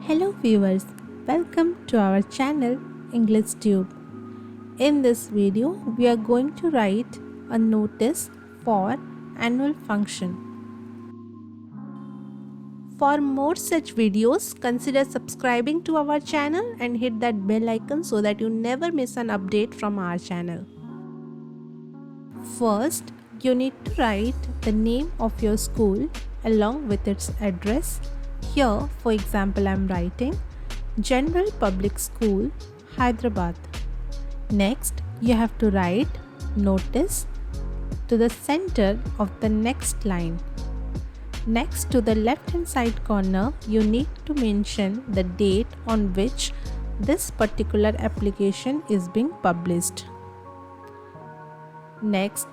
Hello viewers, welcome to our channel English Tube. In this video, we are going to write a notice for annual function. For more such videos, consider subscribing to our channel and hit that bell icon so that you never miss an update from our channel. First, you need to write the name of your school along with its address. Here, for example, I am writing General Public School, Hyderabad. Next, you have to write notice to the center of the next line. Next to the left hand side corner, you need to mention the date on which this particular application is being published. Next,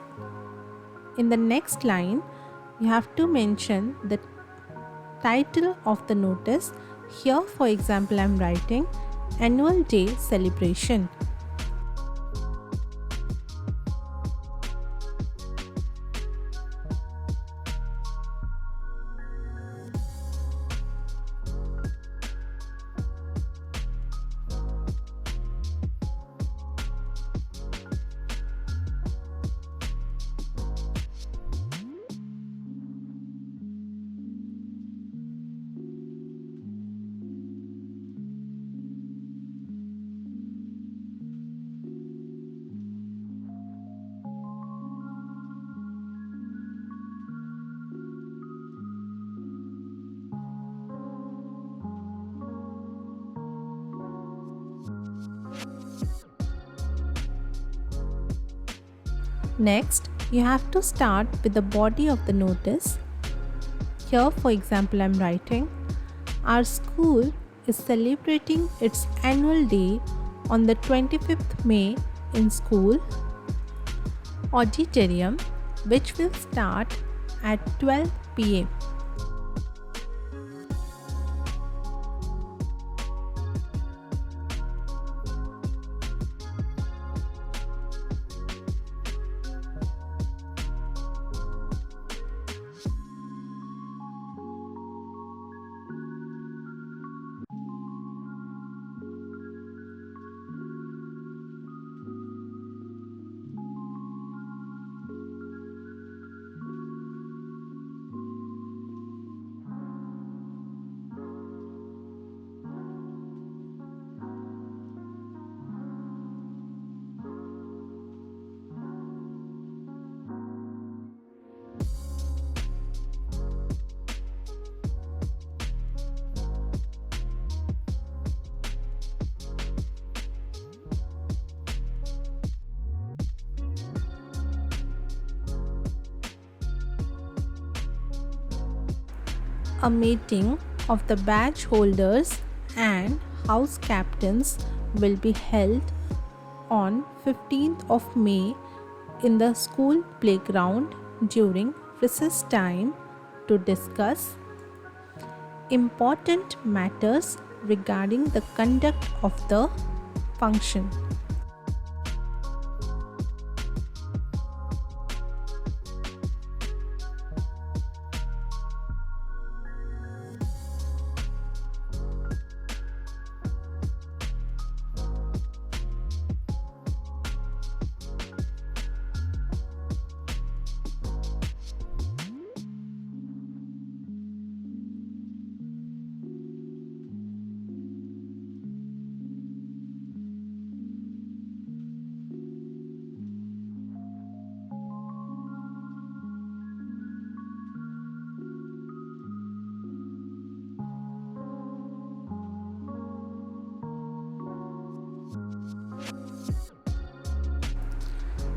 in the next line, you have to mention the title of the notice. Here, for example, I am writing Annual Day Celebration. Next, you have to start with the body of the notice. Here, for example, I am writing, our school is celebrating its annual day on the 25th May in school auditorium, which will start at 12 p.m. A meeting of the badge holders and house captains will be held on 15th of May in the school playground during recess time to discuss important matters regarding the conduct of the function.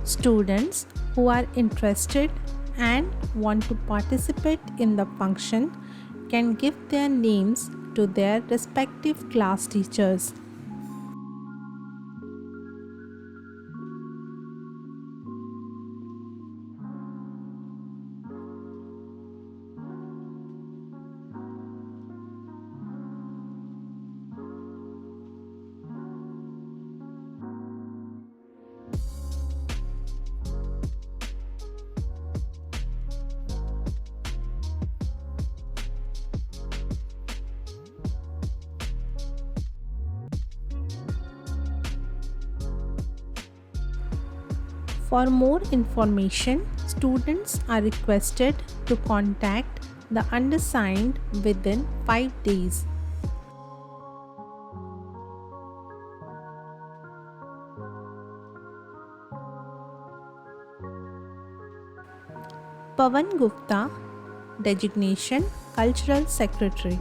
Students who are interested and want to participate in the function can give their names to their respective class teachers. For more information, students are requested to contact the undersigned within 5 days. Pawan Gupta, designation Cultural Secretary.